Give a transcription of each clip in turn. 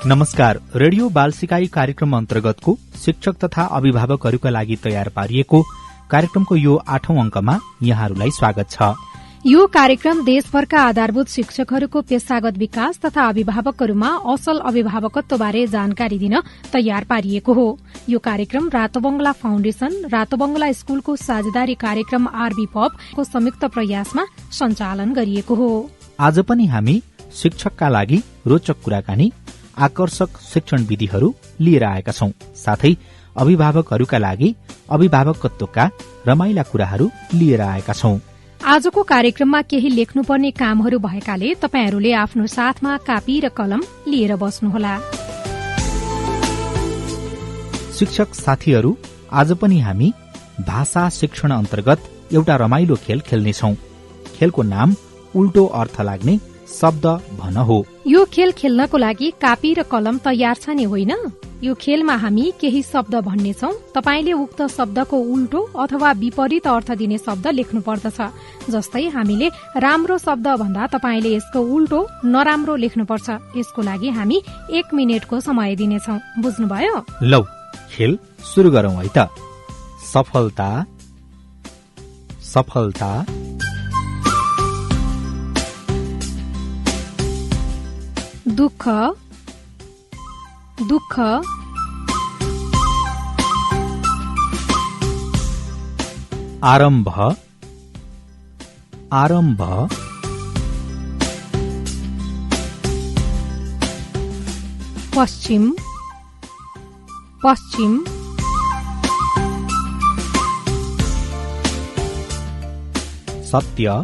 नमस्कार। रेडियो बाल सिकाई कार्यक्रम अन्तर्गतको शिक्षक तथा अभिभावकहरूका लागि तयार पारिएको कार्यक्रमको यो 8औं अंकमा यहाँहरूलाई स्वागत छ। यो कार्यक्रम देशभरका आधारभूत शिक्षकहरूको पेशागत विकास तथा अभिभावकहरूमा असल अभिभावकत्वबारे जानकारी दिन तयार पारिएको हो। यो कार्यक्रम रातो बंगला फाउन्डेशन, रातो बंगला स्कूलको साझेदारी कार्यक्रम आरबी पब को संयुक्त प्रयासमा सञ्चालन गरिएको हो। आज पनि हामी शिक्षकका लागि रोचक कुराकानी, आकर्षक शिक्षण विधिहरू लिएर आएका छौं। साथै अभिभावकहरूका लागि अभिभावकत्वका रमाइला कुराहरू लिएर आएका छौं। आजको कार्यक्रममा केही लेख्नुपर्ने कामहरू भएकाले तपाईहरूले आफ्नो साथमा कापी र कलम लिएर बस्नुहोला। शिक्षक साथीहरू, आज पनि हामी भाषा शिक्षण अन्तर्गत एउटा रमाइलो खेल खेल्नेछौं। खेलको नाम उल्टो अर्थ लाग्ने शब्द भन हो। यो खेल खेल्नको लागि कापी र कलम तयार छ नि, होइन? यो खेलमा हामी केही शब्द भन्नेछौं। तपाईले उक्त शब्दको उल्टो अथवा विपरीत अर्थ दिने शब्द लेख्नु पर्दछ। जस्तै हामीले राम्रो शब्द भन्दा तपाईले यसको उल्टो नराम्रो लेख्नुपर्छ। यसको लागि हामी 1 मिनेटको समय दिनेछौं। बुझ्नुभयो? लौ, खेल सुरु गरौं है त। सफलता, सफलता। दुःख, दुःख। आरम्भ, आरम्भ। पश्चिम, पश्चिम। सत्य,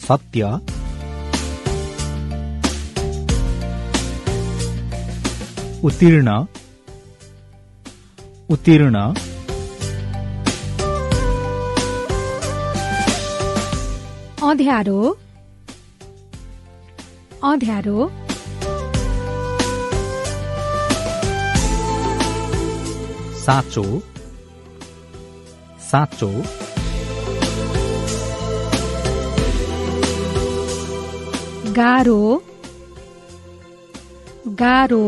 सत्य। उत्तीर्ण, उत्तीर्ण। अँध्यारो, अँध्यारो। साँचो, साँचो। गाह्रो, गाह्रो।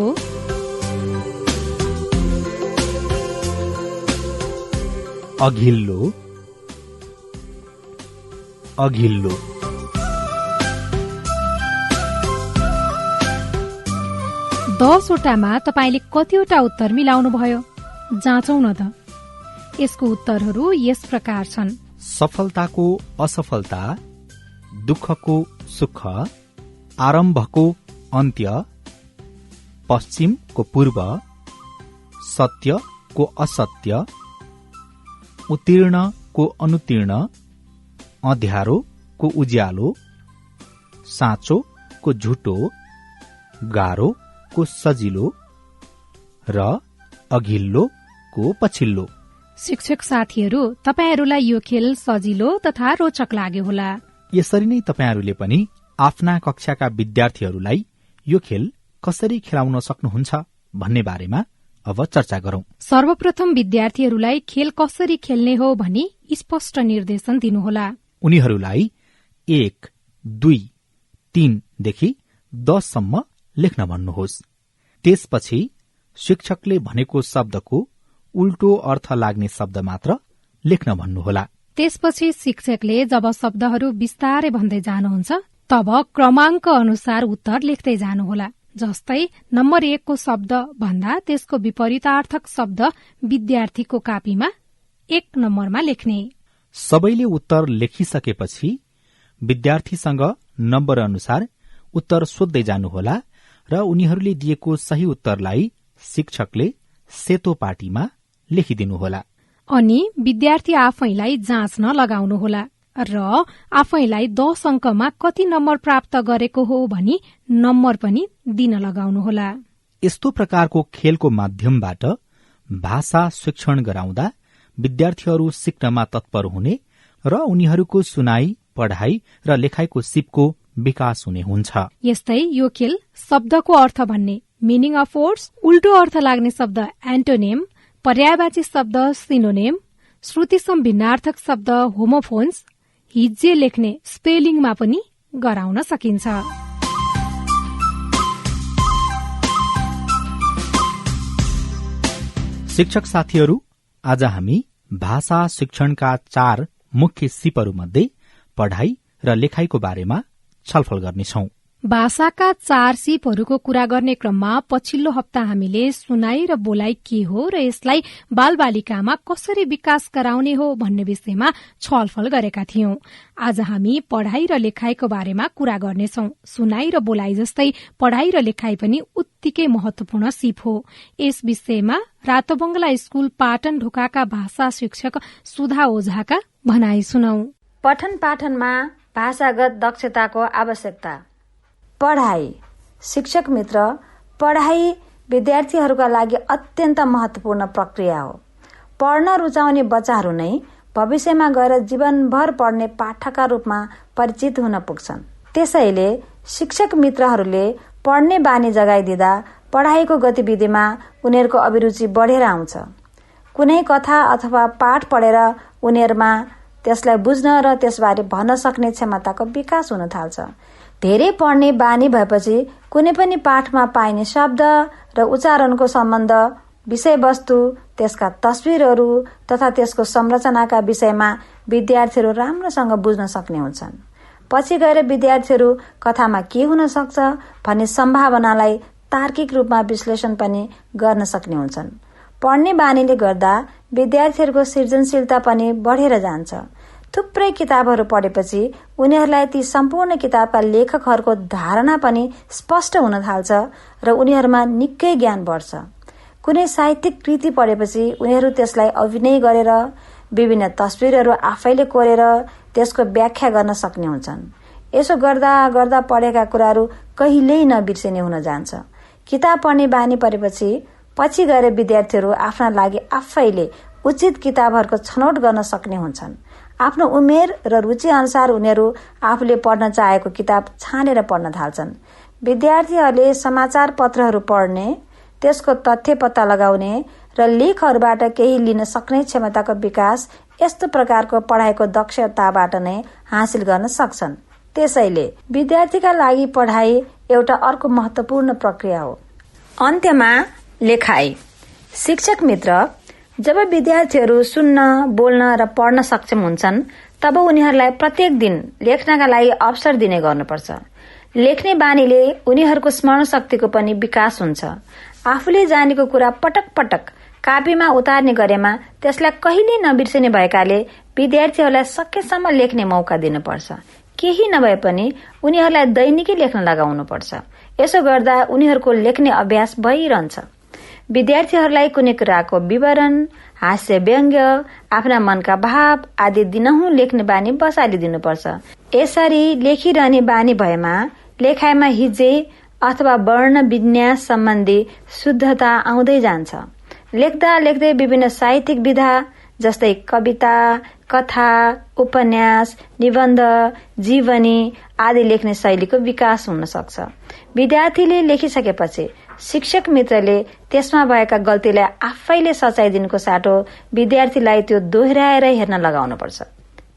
अघिल्लो, अघिल्लो। 10 वटामा तपाईले कतिवटा उत्तर मिलाउनु भयो? जाँचौं न त। यसको उत्तरहरू यस प्रकार छन्: सफलताको असफलता, दुःखको सुख, आरम्भको अन्त्य, पश्चिमको पूर्व, सत्यको असत्य, उत्तीर्णको अनुत्तीर्ण, अँध्यारोको उज्यालो, साँचोको झुटो, गाह्रोको सजिलो र अघिल्लोको पछिल्लो। शिक्षक साथीहरू, तपाईहरूलाई यो खेल सजिलो तथा रोचक लाग्यो होला। यसरी नै तपाईहरूले पनि आफ्ना कक्षाका विद्यार्थीहरूलाई यो खेल कसरी खेलाउन सक्नुहुन्छ भन्ने बारेमा अब चर्चा गरौं। सर्वप्रथम विद्यार्थीहरूलाई खेल कसरी खेल्ने हो भनी स्पष्ट निर्देशन दिनुहोला। उनीहरूलाई 1, 2, 3 देखि 10 सम्म लेख्न भन्नुहोस्। त्यसपछि शिक्षकले भनेको शब्दको उल्टो अर्थ लाग्ने शब्द मात्र लेख्न भन्नुहोला। त्यसपछि शिक्षकले जब शब्दहरू बिस्तारै भन्दै जानुहुन्छ तब क्रमाङ्क अनुसार उत्तर लेख्दै जानुहोला। जस्तै नम्बर 1 को शब्द भन्दा त्यसको विपरीतार्थक शब्द विद्यार्थीको कापीमा 1 नम्बरमा लेख्ने। सबैले उत्तर लेखिसकेपछि विद्यार्थीसँग नम्बर अनुसार उत्तर सोध्दै जानुहोला र उनीहरूले दिएको सही उत्तरलाई शिक्षकले सेतो पाटीमा लेखिदिनुहोला। अनि विद्यार्थी आफैलाई जाँच्न लगाउनुहोला र आफैलाई 10 अंकमा कति नम्बर प्राप्त गरेको हो भनी नम्बर पनि दिन लगाउनुहोला। यस्तो प्रकारको खेलको माध्यमबाट भाषा शिक्षण गराउँदा विद्यार्थीहरू सिक्नमा तत्पर हुने र उनीहरूको सुनाई, पढाई र लेखाइको सिपको विकास हुने हुन्छ। यस्तै यो खेल शब्दको अर्थ भन्ने, मिनिङ अफ वर्ड्स, उल्टो अर्थ लाग्ने शब्द एन्टोनिम, पर्यायवाची शब्द सिनोनिम, श्रुतिसम भिन्नार्थक शब्द होमोफोन्स, हिज्जे लेख्ने स्पेलिङमा पनि गराउन सकिन्छ। शिक्षक साथीहरू, आज हामी भाषा शिक्षणका 4 मुख्य सिपहरूमध्ये पढाइ र लेखाइको बारेमा छलफल गर्नेछौं। भाषाका 4 सिपहरूको कुरा गर्ने क्रममा पछिल्लो हप्ता हामीले सुनाई र बोलाइ के हो र यसलाई बालबालिकामा कसरी विकास गराउने हो भन्ने विषयमा छलफल गरेका थियौं। आज हामी पढाइ र लेखाइको बारेमा कुरा गर्नेछौं। सुनाई र बोलाइ जस्तै पढाइ र लेखाइ पनि उत्तिकै महत्वपूर्ण सिप हो। यस विषयमा रातोबंगला स्कूल पाटन ढोकाका भाषा शिक्षक सुधा ओझाका भनाई सुनौ। पठन पाठनमा भाषागत दक्षताको आवश्यकता। पढाइ। शिक्षक मित्र, पढाइ विद्यार्थीहरूका लागि अत्यन्त महत्वपूर्ण प्रक्रिया हो। पढ्न रुचाउने बच्चाहरू नै भविष्यमा गएर जीवनभर पढ्ने पाठकका रूपमा परिचित हुन पुग्छन्। त्यसैले शिक्षक मित्रहरूले पढ्ने बानी जगाइदिँदा पढाइको गतिविधिमा उनीहरूको अभिरुचि बढेर आउँछ। कुनै कथा अथवा पाठ पढेर उनीहरूमा त्यसलाई बुझ्न र त्यसबारे भन्न सक्ने क्षमताको विकास हुन थाल्छ। धेरै पढ्ने बानी भएपछि कुनै पनि पाठमा पाइने शब्द र उच्चारणको सम्बन्ध, विषयवस्तु, त्यसका तस्विरहरू तथा त्यसको संरचनाका विषयमा विद्यार्थीहरू राम्रोसँग बुझ्न सक्ने हुन्छन्। पछि गएर विद्यार्थीहरू कथामा के हुन सक्छ भन्ने सम्भावनालाई तार्किक रूपमा विश्लेषण पनि गर्न सक्ने हुन्छन्। पढ्ने बानीले गर्दा विद्यार्थीहरूको सृजनशीलता पनि बढेर जान्छ। थुप्रै किताबहरू पढेपछि उनीहरूलाई ती सम्पूर्ण किताबका लेखकहरूको धारणा पनि स्पष्ट हुन थाल्छ र उनीहरूमा निकै ज्ञान बढ्छ। कुनै साहित्यिक कृति पढेपछि उनीहरू त्यसलाई अभिनय गरेर विभिन्न तस्विरहरू आफैले कोरेर त्यसको व्याख्या गर्न सक्ने हुन्छन्। यसो गर्दा गर्दा पढेका कुराहरू कहिल्यै नबिर्सिने हुन जान्छ। किताब पढ्ने बानी परेपछि पछि गएर विद्यार्थीहरू आफ्ना लागि आफैले उचित किताबहरूको छनौट गर्न सक्ने हुन्छन्। आफ्नो उमेर र रुचि अनुसार उनीहरू आफूले पढ्न चाहेको किताब छानेर पढ्न थाल्छन्। विद्यार्थीहरूले समाचार पत्रहरू पढ्ने, त्यसको तथ्य पत्ता लगाउने र लेखहरूबाट केही लिन सक्ने क्षमताको विकास यस्तो प्रकारको पढाइको दक्षताबाट नै हासिल गर्न सक्छन्। त्यसैले विद्यार्थीका लागि पढाइ एउटा अर्को महत्वपूर्ण प्रक्रिया हो। अन्त्यमा लेखाइ। शिक्षक मित्र, जब विद्यार्थीहरू सुन्न, बोल्न र पढ्न सक्षम हुन्छन् तब उनीहरूलाई प्रत्येक दिन लेख्नका लागि अवसर दिने गर्नुपर्छ। लेख्ने बानीले उनीहरूको स्मरण शक्तिको पनि विकास हुन्छ। आफूले जानेको कुरा पटक पटक कापीमा उतार्ने गरेमा त्यसलाई कहिल्यै नबिर्सिने भएकाले विद्यार्थीहरूलाई सकेसम्म लेख्ने मौका दिनुपर्छ। केही नभए पनि उनीहरूलाई दैनिकै लेख्न लगाउनुपर्छ। यसो गर्दा उनीहरूको लेख्ने अभ्यास भइरहन्छ। विद्यार्थीहरूलाई कुनै कुराको विवरण, हास्य व्यङ्ग्य, आफ्ना मनका भाव आदि दिनहुँ लेख्ने बानी बसालिदिनुपर्छ। यसरी लेखिरहने बानी भएमा लेखाइमा हिज्जे अथवा वर्ण विन्यास सम्बन्धी शुद्धता आउँदै जान्छ। लेख्दा लेख्दै विभिन्न साहित्यिक विधा जस्तै कविता, कथा, उपन्यास, निबन्ध, जीवनी आदि लेख्ने शैलीको विकास हुन सक्छ। विद्यार्थीले लेखिसकेपछि शिक्षक मित्रले त्यसमा भएका गल्तीलाई आफैले सच्याइदिनुको साटो विद्यार्थीलाई त्यो दोहोऱ्याएर हेर्न लगाउनुपर्छ।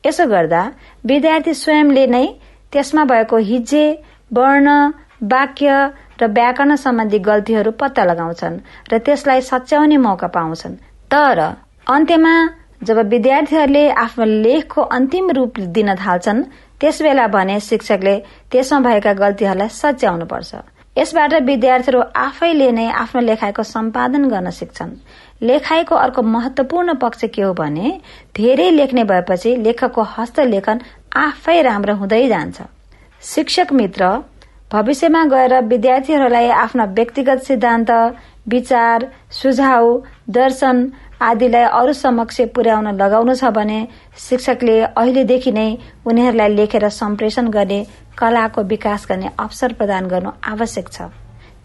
यसो गर्दा विद्यार्थी स्वयंले नै त्यसमा भएको हिज्जे, वर्ण, वाक्य र व्याकरण सम्बन्धी गल्तीहरू पत्ता लगाउँछन् र त्यसलाई सच्याउने मौका पाउँछन्। तर अन्त्यमा जब विद्यार्थीहरूले आफ्नो लेखको अन्तिम रूप दिन थाल्छन् त्यसबेला भने शिक्षकले त्यसमा भएका गल्तीहरूलाई सच्याउनुपर्छ। यसबाट विद्यार्थीहरू आफैले नै आफ्नो लेखाइको सम्पादन गर्न सिक्छन्। लेखाइको अर्को महत्वपूर्ण पक्ष के हो भने धेरै लेख्ने भएपछि लेखकको हस्तलेखन आफै राम्रो हुँदै जान्छ। शिक्षक मित्र, भविष्यमा गएर विद्यार्थीहरूलाई आफ्ना व्यक्तिगत सिद्धान्त, विचार, सुझाव, दर्शन आदिलाई अरू समक्ष पुर्याउन लगाउनु छ भने शिक्षकले अहिलेदेखि नै उनीहरूलाई लेखेर सम्प्रेषण गर्ने कलाको विकास गर्ने अवसर प्रदान गर्नु आवश्यक छ।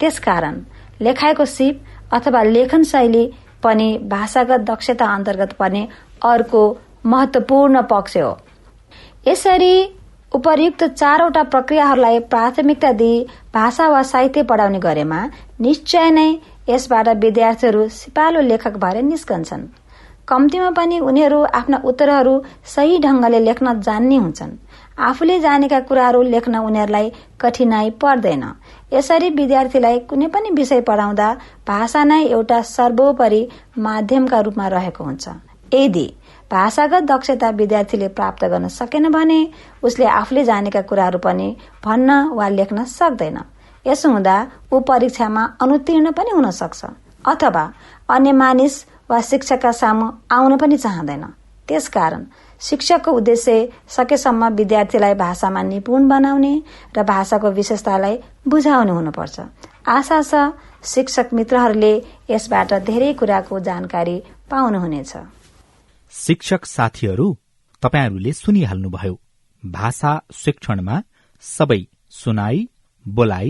त्यसकारण लेखाइको सिप अथवा लेखन शैली पनि भाषागत दक्षता अन्तर्गत पर्ने अर्को महत्वपूर्ण पक्ष हो। यसरी उपर्युक्त 4वटा प्रक्रियाहरूलाई प्राथमिकता दिई भाषा वा साहित्य पढाउने गरेमा निश्चय नै यसबाट विद्यार्थीहरू सिपालु लेखक भएर निस्कन्छन्। कम्तीमा पनि उनीहरू आफ्ना उत्तरहरू सही ढंगले लेख्न जान्ने हुन्छन्। आफूले जानेका कुराहरू लेख्न उनीहरूलाई कठिनाई पर्दैन। यसरी विद्यार्थीलाई कुनै पनि विषय पढाउँदा भाषा नै एउटा सर्वोपरि माध्यमका रूपमा रहेको हुन्छ। यदि भाषागत दक्षता विद्यार्थीले प्राप्त गर्न सकेन भने उसले आफूले जानेका कुराहरू पनि भन्न वा लेख्न सक्दैन। यसो हुँदा ऊ परीक्षामा अनुत्तीर्ण पनि हुन सक्छ अथवा अन्य मानिस वा शिक्षकका सामु आउन पनि चाहँदैन। त्यसकारण शिक्षकको उद्देश्य सकेसम्म विद्यार्थीलाई भाषामा निपुण बनाउने र भाषाको विशेषतालाई बुझाउने हुनुपर्छ। आशा छ शिक्षक मित्रहरूले यसबाट धेरै कुराको जानकारी पाउनुहुनेछ। शिक्षक साथीहरू, तपाईहरूले सुनिहाल्नुभयो, भाषा शिक्षणमा सबै सुनाई, बोलाइ,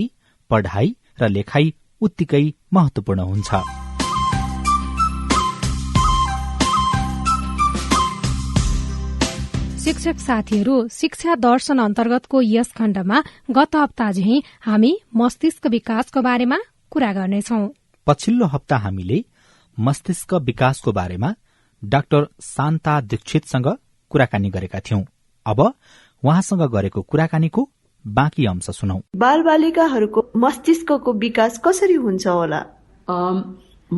पढाइ र लेखाइ उत्तिकै महत्वपूर्ण हुन्छ। शिक्षक साथीहरू, शिक्षा दर्शन अन्तर्गतको यस खण्डमा गत हप्ता झैं हामी मस्तिष्क विकासको बारेमा कुरा गर्नेछौं। पछिल्लो हप्ता हामीले मस्तिष्क विकासको बारेमा डाक्टर शान्ता दीक्षितसँग कुराकानी गरेका थियौं। अब उहाँसँग गरेको कुराकानीको बाँकी अंश सुनौ। बालबालिकाहरूको मस्तिष्कको विकास कसरी हुन्छ होला?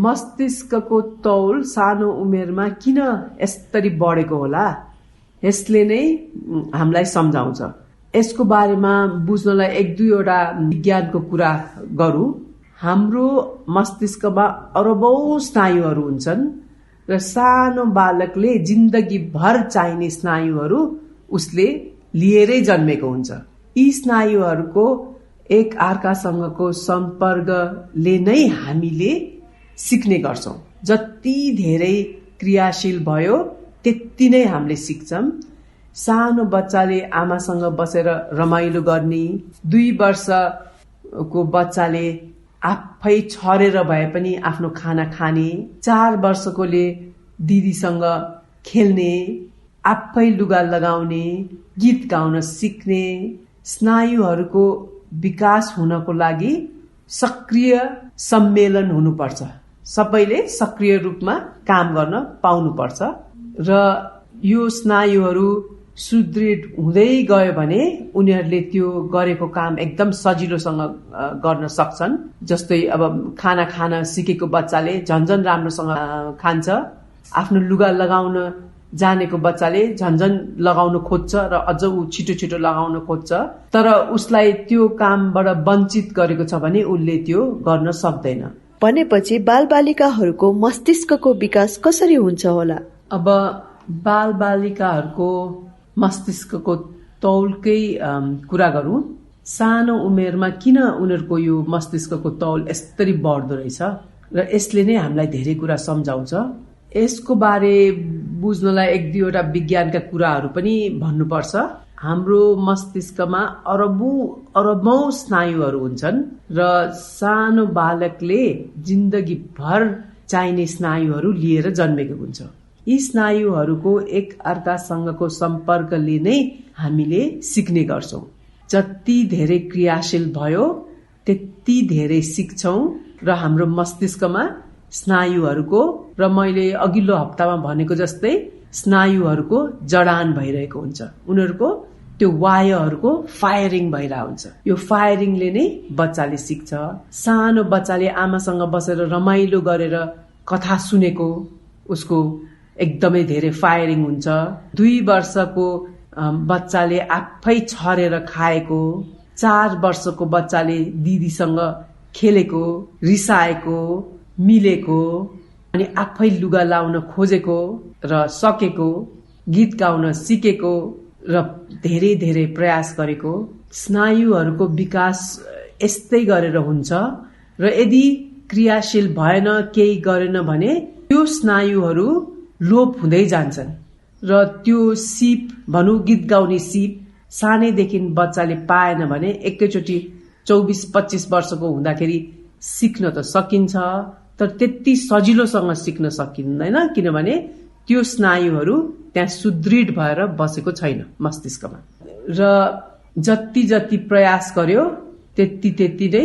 मस्तिष्कको तौल सानो उमेरमा किन यसरी बढेको होला, यसले नै हामीलाई सम्झाउँछ। यसको बारेमा बुझ्नलाई एक दुईवटा विज्ञानको कुरा गरौँ। हाम्रो मस्तिष्कमा अरबौं स्नायुहरू हुन्छन् र सानो बालकले जिन्दगी भर चाहिने स्नायुहरू उसले लिएरै जन्मेको हुन्छ। यी स्नायुहरूको एक अर्कासँगको सम्पर्कले नै हामीले सिक्ने गर्छौं। जति धेरै क्रियाशील भयो त्यति नै हामीले सिक्छौं। सानो बच्चाले आमासँग बसेर रमाइलो गर्ने, 2 वर्षको बच्चाले आफै छरेर भए पनि आफ्नो खाना खाने, 4 वर्षकोले दिदीसँग खेल्ने, आफै लुगा लगाउने, गीत गाउन सिक्ने। स्नायुहरूको विकास हुनको लागि सक्रिय सम्मेलन हुनुपर्छ। सबैले सक्रिय रूपमा काम गर्न पाउनुपर्छ र यो स्नायुहरू सुदृढ हुँदै गयो भने उनीहरूले त्यो गरेको काम एकदम सजिलोसँग गर्न सक्छन्। जस्तै अब खाना खान सिकेको बच्चाले झन्झन राम्रोसँग खान्छ, आफ्नो लुगा लगाउन जानेको बच्चाले झन्झन लगाउन खोज्छ र अझ ऊ छिटो छिटो लगाउन खोज्छ। तर उसलाई त्यो कामबाट वञ्चित गरेको छ भने उसले त्यो गर्न सक्दैन। भनेपछि बालबालिकाहरूको मस्तिष्कको विकास कसरी हुन्छ होला? अब बालबालिकाहरूको मस्तिष्कको तौलकै कुरा गरौँ। सानो उमेरमा किन उनीहरूको यो मस्तिष्कको तौल यसरी बढ्दो रहेछ र यसले नै हामीलाई धेरै कुरा सम्झाउँछ। यसको बारे बुझ्नलाई एक दुईवटा विज्ञानका कुराहरू पनि भन्नुपर्छ। हाम्रो मस्तिष्कमा अरबौं स्नायुहरू हुन्छन् र सानो बालकले जिन्दगी भर चाहिने स्नायुहरू लिएर जन्मेको हुन्छ। यी स्नायुहरूको एक अर्कासँगको सम्पर्कले नै हामीले सिक्ने गर्छौं। जति धेरै क्रियाशील भयो त्यति धेरै सिक्छौं र हाम्रो मस्तिष्कमा स्नायुहरूको, र मैले अघिल्लो हप्तामा भनेको जस्तै स्नायुहरूको जडान भइरहेको हुन्छ। उनीहरूको त्यो वायरहरूको फायरिङ भइरहेको हुन्छ। यो फायरिङले नै बच्चाले सिक्छ। सानो बच्चाले आमासँग बसेर रमाइलो गरेर कथा सुनेको उसको एकदमै धेरै फायरिङ हुन्छ। 2 वर्षको बच्चाले आफै छरेर खाएको, 4 वर्षको बच्चाले दिदीसँग खेलेको, रिसाएको, मिलेको, अनि आफै लुगा लाउन खोजेको र सकेको, गीत गाउन सिकेको र धेरै धेरै प्रयास गरेको। स्नायुहरूको विकास यस्तै गरेर हुन्छ र यदि क्रियाशील भएन, केही गरेन भने त्यो स्नायुहरू लोप हुँदै जान्छन् र त्यो सिप भनौँ, गीत गाउने सिप सानैदेखि बच्चाले पाएन भने एकैचोटि 24-25 वर्षको हुँदाखेरि सिक्न त सकिन्छ, तर त्यति सजिलोसँग सिक्न सकिँदैन, किनभने त्यो स्नायुहरू त्यहाँ सुदृढ भएर बसेको छैन मस्तिष्कमा। र जति जति प्रयास गर्यो त्यति नै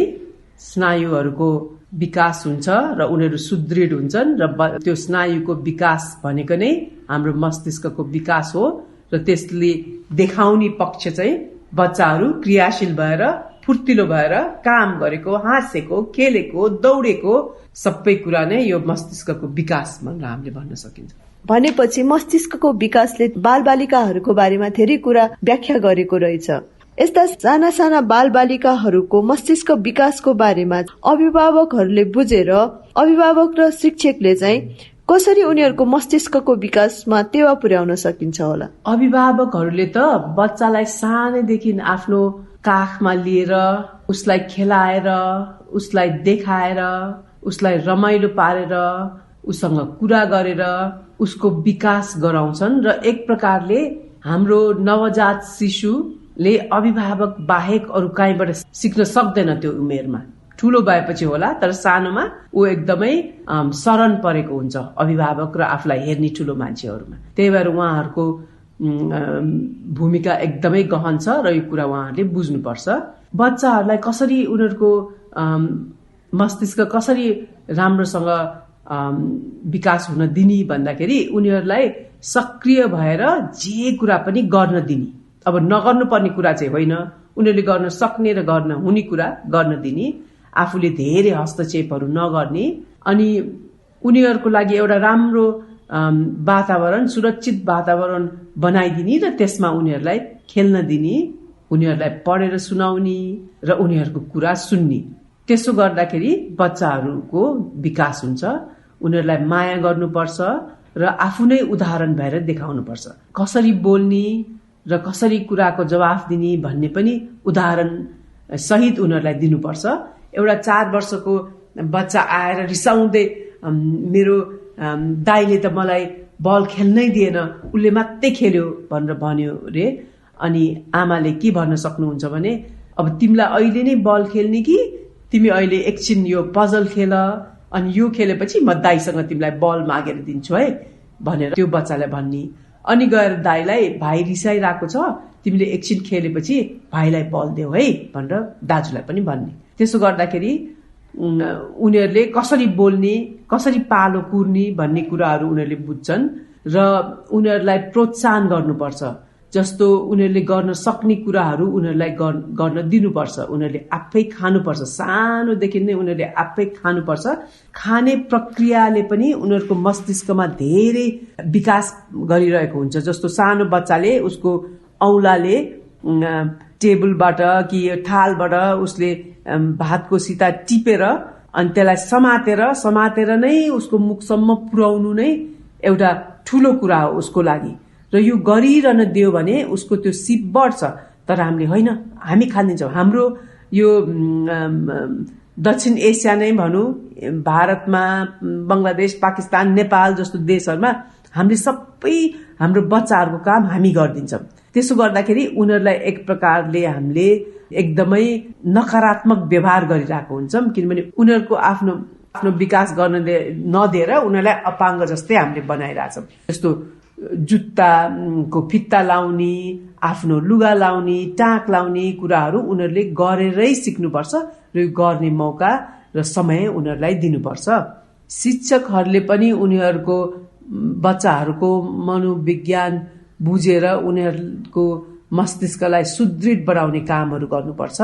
स्नायुहरूको विकास हुन्छ र उनीहरू सुदृढ हुन्छन् र त्यो स्नायुको विकास भनेको नै हाम्रो मस्तिष्कको विकास हो र त्यसले देखाउने पक्ष चाहिँ बच्चाहरू क्रियाशील भएर फुर्तिलो भएर काम गरेको, हाँसेको, खेलेको, दौडेको सबै कुरा नै यो मस्तिष्कको विकास भनेर हामीले भन्न सकिन्छ। भनेपछि मस्तिष्कको विकासले बालबालिकाहरूको बारेमा धेरै कुरा व्याख्या गरेको रहेछ। यस्ता साना साना बालबालिकाहरूको मस्तिष्क विकासको बारेमा अभिभावकहरूले बुझेर अभिभावक र शिक्षकले चाहिँ कसरी उनीहरूको मस्तिष्कको विकासमा टेवा पुर्याउन सकिन्छ होला? अभिभावकहरूले त बच्चालाई सानैदेखि आफ्नो काखमा लिएर उसलाई खेलाएर, उसलाई देखाएर, उसलाई रमाइलो पारेर, उसँग कुरा गरेर उसको विकास गराउँछन् र एक प्रकारले हाम्रो नवजात शिशुले अभिभावक बाहेक अरू कहीँबाट सिक्न सक्दैन त्यो उमेरमा। ठूलो भएपछि होला, तर सानोमा ऊ एकदमै शरण परेको हुन्छ अभिभावक र आफूलाई हेर्ने ठूलो मान्छेहरूमा। त्यही भएर उहाँहरूको भूमिका एकदमै गहन छ र यो कुरा उहाँहरूले बुझ्नुपर्छ। बच्चाहरूलाई कसरी उनीहरूको मस्तिष्क कसरी राम्रोसँग विकास हुन दिने भन्दाखेरि उनीहरूलाई सक्रिय भएर जे कुरा पनि गर्न दिने। अब नगर्नुपर्ने कुरा चाहिँ होइन, उनीहरूले गर्न सक्ने र गर्न हुने कुरा गर्न दिने, आफूले धेरै हस्तक्षेपहरू नगर्ने, अनि उनीहरूको लागि एउटा राम्रो वातावरण, सुरक्षित वातावरण बनाइदिने र त्यसमा उनीहरूलाई खेल्न दिने, उनीहरूलाई पढेर सुनाउने र उनीहरूको कुरा सुन्ने। त्यसो गर्दाखेरि बच्चाहरूको विकास हुन्छ। उनीहरूलाई माया गर्नुपर्छ र आफू नै उदाहरण भएर देखाउनुपर्छ। कसरी बोल्ने र कसरी कुराको जवाफ दिने भन्ने पनि उदाहरण सहित उनीहरूलाई दिनुपर्छ। एउटा 4 वर्षको बच्चा आएर रिसाउँदै मेरो दाइले त मलाई बल खेल्नै दिएन, उसले मात्रै खेल्यो भनेर भन्यो रे, अनि आमाले के भन्न सक्नुहुन्छ भने अब तिमीलाई अहिले नै बल खेल्ने कि तिमी अहिले एकछिन यो पजल खेल, अनि यो खेलेपछि म दाइसँग तिमीलाई बल मागेर दिन्छु है भनेर त्यो बच्चालाई भन्ने। अनि गएर दाइलाई भाइ रिसाइरहेको छ, तिमीले एकछिन खेलेपछि भाइलाई बल देऊ है भनेर दाजुलाई पनि भन्ने। त्यसो गर्दाखेरि उनीहरूले कसरी बोल्ने, कसरी पालो कुर्ने भन्ने कुराहरू उनीहरूले बुझ्छन् र उनीहरूलाई प्रोत्साहन गर्नुपर्छ। जस्तो उनीहरूले गर्न सक्ने कुराहरू उनीहरूलाई गर्न दिनुपर्छ। उनीहरूले आफै खानुपर्छ, सानोदेखि नै उनीहरूले आफै खानुपर्छ। खाने प्रक्रियाले पनि उनीहरूको मस्तिष्कमा धेरै विकास गरिरहेको हुन्छ। जस्तो सानो बच्चाले उसको औँलाले टेबलबाट कि थालबाट उसले भातको सिता टिपेर अनि त्यसलाई समातेर नै उसको मुखसम्म पुर्याउनु नै एउटा ठूलो कुरा हो उसको लागि। र यो गरिरहन दियो भने उसको त्यो सिप बढ्छ। तर हामीले होइन, हामी खानिदिन्छौँ। हाम्रो यो दक्षिण एसिया नै भनौँ, भारतमा, बङ्गलादेश, पाकिस्तान, नेपाल जस्तो देशहरूमा हामीले सबै हाम्रो बच्चाहरूको काम हामी गरिदिन्छौँ। त्यसो गर्दाखेरि उनीहरूलाई एक प्रकारले हामीले एकदमै नकारात्मक व्यवहार गरिरहेको हुन्छौँ, किनभने उनीहरूको आफ्नो विकास गर्न नदिएर उनीहरूलाई अपाङ्ग जस्तै हामीले बनाइरहेछौँ। जस्तो जुत्ताको फित्ता लाउने, आफ्नो लुगा लाउने, टाँक लाउने कुराहरू उनीहरूले गरेरै सिक्नुपर्छ र यो गर्ने मौका र समय उनीहरूलाई दिनुपर्छ। शिक्षकहरूले पनि उनीहरूको बच्चाहरूको मनोविज्ञान बुझेर उनीहरूको मस्तिष्कलाई सुदृढ बनाउने कामहरू गर्नुपर्छ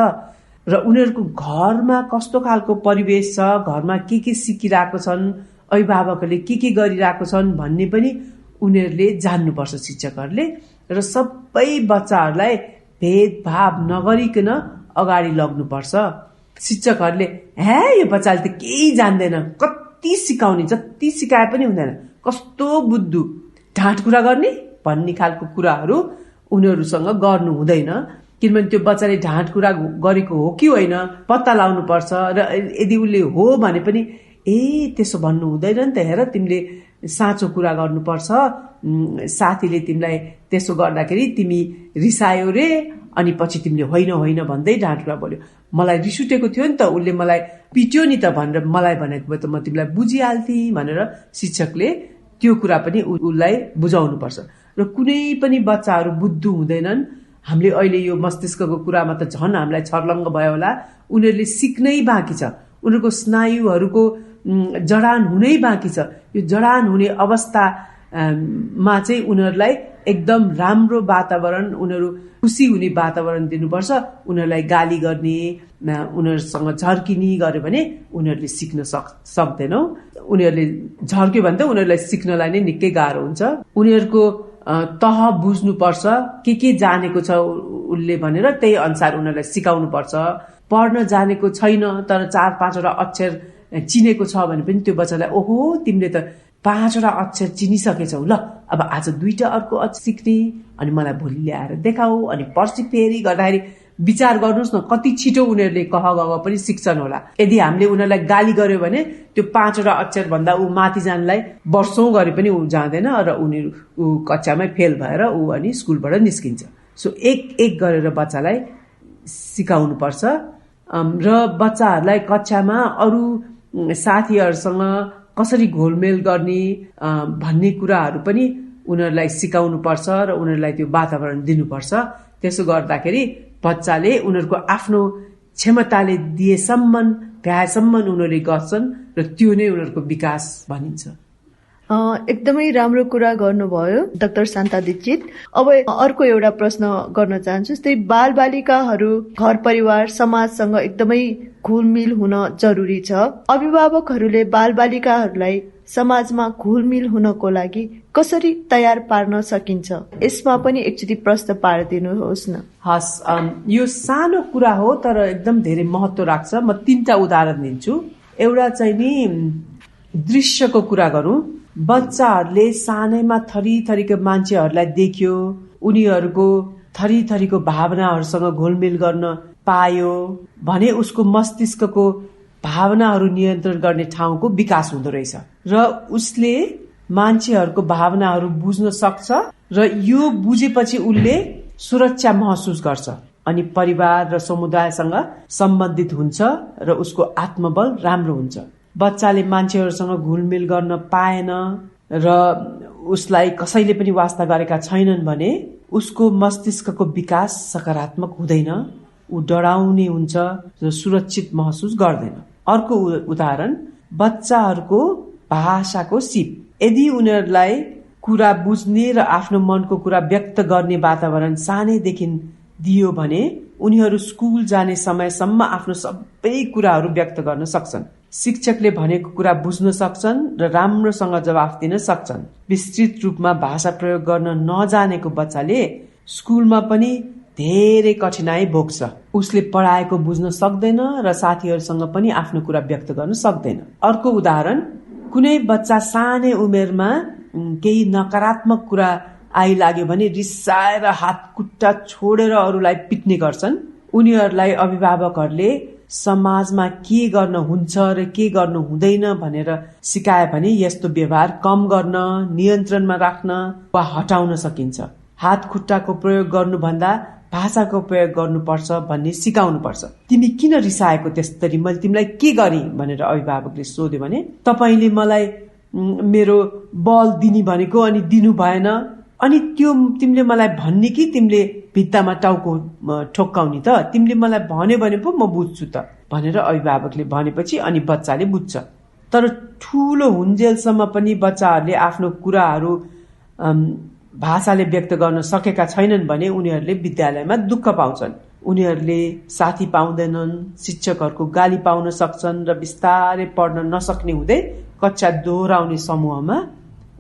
र उनीहरूको घरमा कस्तो खालको परिवेश छ, घरमा के सिकिरहेको छन्, अभिभावकहरूले के गरिरहेको छन् भन्ने पनि उनीहरूले जान्नुपर्छ शिक्षकहरूले। र सबै बच्चाहरूलाई भेदभाव नगरिकन अगाडि लग्नुपर्छ। शिक्षकहरूले यो बच्चाले त केही जान्दैन, कति सिकाउने, जति सिकाए पनि हुँदैन, कस्तो बुद्धु, ढाँट कुरा गर्ने भन्ने खालको कुराहरू उनीहरूसँग गर्नु हुँदैन। किनभने त्यो बच्चाले ढाँट कुरा गरेको हो कि होइन पत्ता लगाउनुपर्छ। र यदि उसले हो भने पनि त्यसो भन्नु हुँदैन नि त, हेर तिमीले साँचो कुरा गर्नुपर्छ, साथीले तिमीलाई त्यसो गर्दाखेरि तिमी रिसायो रे, अनि पछि तिमीले होइन भन्दै ढाँट कुरा बोल्यो, मलाई रिस उठेको थियो नि त, उसले मलाई पिट्यो नि त भनेर मलाई भनेको भए त म तिमीलाई बुझिहाल्थेँ भनेर शिक्षकले त्यो कुरा पनि उसलाई बुझाउनुपर्छ। र कुनै पनि बच्चाहरू बुद्धु हुँदैनन्। हामीले अहिले यो मस्तिष्कको कुरामा त झन् हामीलाई छर्लङ्ग भयो होला। उनीहरूले सिक्नै बाँकी छ। उनीहरूको स्नायुहरूको जडान हुनै बाँकी छ। यो जडान हुने अवस्थामा चाहिँ उनीहरूलाई एकदम राम्रो वातावरण, उनीहरू खुसी हुने वातावरण दिनुपर्छ। उनीहरूलाई गाली गर्ने, उनीहरूसँग झर्किने गर्यो भने उनीहरूले सिक्न सक्दैनौ। उनीहरूले झर्क्यो भने त उनीहरूलाई सिक्नलाई नै निकै गाह्रो हुन्छ। उनीहरूको तह बुझ्नुपर्छ, के जानेको छ उसले भनेर त्यही अनुसार उनीहरूलाई सिकाउनु पर्छ। पढ्न जानेको छैन तर 4-5वटा अक्षर चिनेको छ भने पनि त्यो बच्चालाई ओहो तिमीले त 5वटा अक्षर चिनिसकेछौ, ल अब आज 2टा अर्को अक्षर सिक्ने, अनि मलाई भोलि ल्याएर देखाऊ, अनि पर्सि फेरि गर्दाखेरि विचार गर्नुहोस् न कति छिटो उनीहरूले कह ग पनि सिक्छन् होला। यदि हामीले उनीहरूलाई गाली गर्यो भने त्यो 5वटा अक्षर भन्दा ऊ माथि जानलाई वर्षौं गरे पनि ऊ जाँदैन र उनीहरू ऊ कक्षामै फेल भएर ऊ अनि स्कुलबाट निस्किन्छ। सो एक गरेर बच्चालाई सिकाउनु पर्छ र बच्चाहरूलाई कक्षामा अरू साथीहरूसँग कसरी घोलमेल गर्ने भन्ने कुराहरू पनि उनीहरूलाई सिकाउनु पर्छ र उनीहरूलाई त्यो वातावरण दिनुपर्छ। त्यसो गर्दाखेरि बच्चाले उनीहरूको आफ्नो क्षमताले दिएसम्म भ्याएसम्म उनीहरूले गर्छन् र त्यो नै उनीहरूको विकास भनिन्छ। एकदमै राम्रो कुरा गर्नुभयो डाक्टर शान्ता दीक्षित। अब अर्को एउटा प्रश्न गर्न चाहन्छु। त्यही बालबालिकाहरू घर परिवार समाजसँग एकदमै घुलमिल हुन जरुरी छ। अभिभावकहरूले बालबालिकाहरूलाई समाजमा घुलमिल हुनको लागि कसरी तयार पार्न सकिन्छ, यसमा पनि एकचोटि प्रश्न पारिदिनुहोस् न। हस्, यो सानो कुरा हो तर एकदम धेरै महत्व राख्छ। म 3टा उदाहरण दिन्छु। एउटा चाहिँ नि दृश्यको कुरा गरौँ। बच्चाहरूले सानैमा थरीथरीको मान्छेहरूलाई देख्यो, उनीहरूको थरीथरीको भावनाहरूसँग घोलमेल गर्न पायो भने उसको मस्तिष्कको भावनाहरू नियन्त्रण गर्ने ठाउँको विकास हुँदो रहेछ र उसले मान्छेहरूको भावनाहरू बुझ्न सक्छ र यो बुझेपछि उसले सुरक्षा महसुस गर्छ अनि परिवार र समुदायसँग सम्बन्धित हुन्छ र उसको आत्मबल राम्रो हुन्छ। बच्चाले मान्छेहरूसँग घुलमिल गर्न पाएन र उसलाई कसैले पनि वास्ता गरेका छैनन् भने उसको मस्तिष्कको विकास सकारात्मक हुँदैन, ऊ डराउने हुन्छ र सुरक्षित महसुस गर्दैन। अर्को उदाहरण, बच्चाहरूको भाषाको सिप। यदि उनीहरूलाई कुरा बुझ्ने र आफ्नो मनको कुरा व्यक्त गर्ने वातावरण सानैदेखि दियो भने उनीहरू स्कुल जाने समयसम्म आफ्नो सबै कुराहरू व्यक्त गर्न सक्छन्। शिक्षकले भनेको कुरा बुझ्न सक्छन् र राम्रोसँग जवाफ दिन सक्छन्। विस्तृत रूपमा भाषा प्रयोग गर्न नजानेको बच्चाले स्कुलमा पनि धेरै कठिनाई भोग्छ। उसले पढाएको बुझ्न सक्दैन र साथीहरूसँग पनि आफ्नो कुरा व्यक्त गर्न सक्दैन। अर्को उदाहरण, कुनै बच्चा सानै उमेरमा केही नकारात्मक कुरा आइलाग्यो भने रिसाएर हात खुट्टा छोडेर अरूलाई पिट्ने गर्छन्। उनीहरूलाई अभिभावकहरूले समाजमा के गर्न हुन्छ र के गर्नु हुँदैन भनेर सिकाए भने यस्तो व्यवहार कम गर्न, नियन्त्रणमा राख्न वा हटाउन सकिन्छ। हात खुट्टाको प्रयोग गर्नुभन्दा भाषाको प्रयोग गर्नुपर्छ भन्ने सिकाउनु पर्छ। तिमी किन रिसाएको त्यसरी, मैले तिमीलाई के गरेँ भनेर अभिभावकले सोध्यो भने तपाईले मलाई मेरो बल दिने भनेको अनि दिनु भएन, अनि त्यो तिमीले मलाई भन्ने कि तिमीले भित्तामा टाउको ठोक्काउने त, तिमीले मलाई भन्यो भने पो म बुझ्छु त भनेर अभिभावकले भनेपछि अनि बच्चाले बुझ्छ। तर ठूलो हुन्जेलसम्म पनि बच्चाहरूले आफ्नो कुराहरू भाषाले व्यक्त गर्न सकेका छैनन् भने उनीहरूले विद्यालयमा दुःख पाउँछन्। उनीहरूले साथी पाउँदैनन्, शिक्षकहरूको गाली पाउन सक्छन् र बिस्तारै पढ्न नसक्ने हुँदै कक्षा दोहोऱ्याउने समूहमा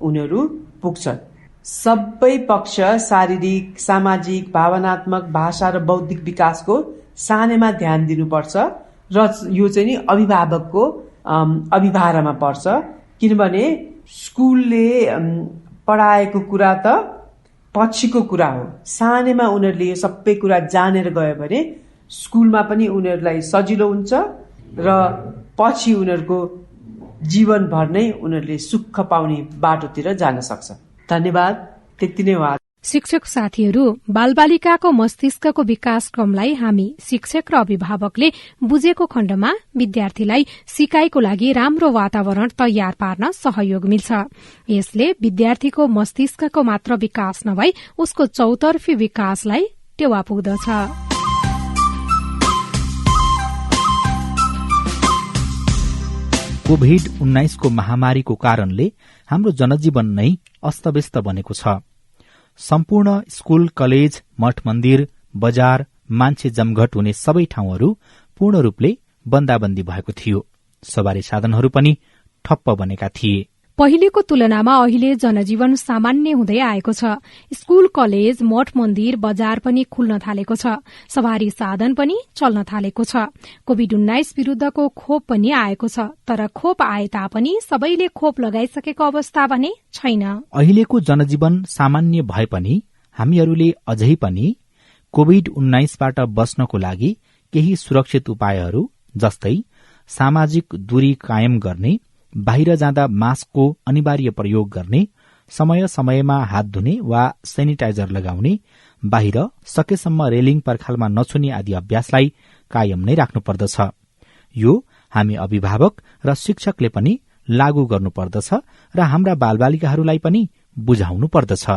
उनीहरू पुग्छन्। सबै पक्ष शारीरिक, सामाजिक, भावनात्मक, भाषा र बौद्धिक विकासको सानैमा ध्यान दिनुपर्छ र यो चाहिँ नि अभिभावकको अभिभारमा पर्छ। किनभने स्कुलले पढाएको कुरा त पछिको कुरा हो। सानैमा उनीहरूले यो सबै कुरा जानेर गयो भने स्कुलमा पनि उनीहरूलाई सजिलो हुन्छ र पछि उनीहरूको जीवनभर नै उनीहरूले सुख पाउने बाटोतिर जान सक्छ। धन्यवाद, त्यति नै हो। शिक्षक साथीहरू, बालबालिकाको मस्तिष्कको विकास क्रमलाई हामी शिक्षक र अभिभावकले बुझेको खण्डमा विद्यार्थीलाई सिकाइको लागि राम्रो वातावरण तयार पार्न सहयोग मिल्छ। यसले विद्यार्थीको मस्तिष्कको मात्र विकास नभई उसको चौतर्फी विकासलाई टेवा पुग्दछ। कोभिड-19 को महामारीको कारणले हाम्रो जनजीवन नै अस्तव्यस्त बनेको छ। सम्पूर्ण स्कूल, कलेज, मठ मन्दिर, बजार, मान्छे जमघट हुने सबै ठाउँहरू पूर्ण रूपले बन्दाबन्दी भएको थियो। सवारी साधनहरू पनि ठप्प बनेका थिए। पहिलेको तुलनामा अहिले जनजीवन सामान्य हुँदै आएको छ। स्कूल, कलेज, मठ मन्दिर, बजार पनि खुल्न थालेको छ। सवारी साधन पनि चल्न थालेको छ। कोभिड-19 विरूद्धको खोप पनि आएको छ, तर खोप आए तापनि सबैले खोप लगाइसकेको अवस्था भने छैन। अहिलेको जनजीवन सामान्य भए पनि हामीहरूले अझै पनि कोभिड-19बाट बच्नको लागि केही सुरक्षित उपायहरू जस्तै सामाजिक दूरी कायम गर्ने, बाहिर जाँदा मास्कको अनिवार्य प्रयोग गर्ने, समय समयमा हात धुने वा सेनिटाइजर लगाउने, बाहिर सकेसम्म रेलिङ पर्खालमा नछुने आदि अभ्यासलाई कायम नै राख्नुपर्दछ। यो हामी अभिभावक र शिक्षकले पनि लागू गर्नुपर्दछ र हाम्रा बालबालिकाहरूलाई पनि बुझाउनु पर्दछ।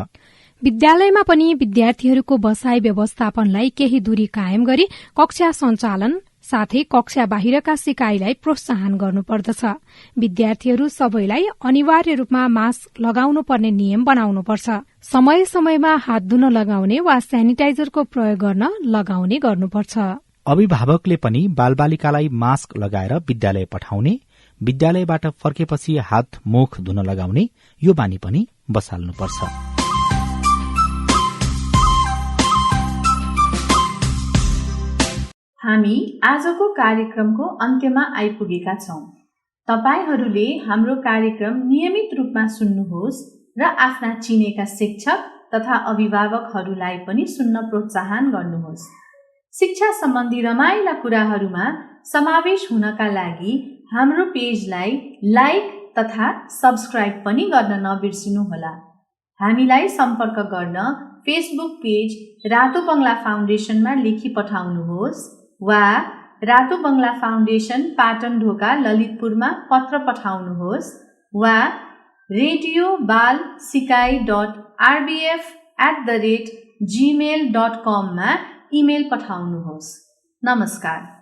विद्यालयमा पनि विद्यार्थीहरूको बसाई व्यवस्थापनलाई केही दूरी कायम गरी कक्षा सञ्चालन साथै कक्षा बाहिरका सिकाइलाई प्रोत्साहन गर्नुपर्दछ। विद्यार्थीहरू सबैलाई अनिवार्य रूपमा मास्क लगाउनु पर्ने नियम बनाउनुपर्छ। समय समयमा हात धुन लगाउने वा सेनिटाइजरको प्रयोग गर्न लगाउने गर्नुपर्छ। अभिभावकले पनि बालबालिकालाई मास्क लगाएर विद्यालय पठाउने, विद्यालयबाट फर्केपछि हात मुख धुन लगाउने यो बानी पनि बसाल्नुपर्छ। हामी आजको कार्यक्रमको अन्त्यमा आइपुगेका छौं। तपाईहरूले हाम्रो कार्यक्रम नियमित रूपमा सुन्नुहोस् र आफ्ना चिनेका शिक्षक तथा अभिभावकहरूलाई पनि सुन्न प्रोत्साहन गर्नुहोस्। शिक्षा सम्बन्धी रमाइला कुराहरूमा समावेश हुनका लागि हाम्रो पेजलाई लाइक तथा सब्स्क्राइब पनि गर्न नबिर्सिनुहोला। हामीलाई सम्पर्क गर्न फेसबुक पेज रातो बंगला फाउन्डेसनमा लेखी पठाउनुहोस् वा रातो बंगला फाउन्डेसन पाटन ढोका ललितपुरमा पत्र पठाउनुहोस् वा radiobalsikai.rbf@gmail.com मा इमेल पठाउनुहोस्। नमस्कार।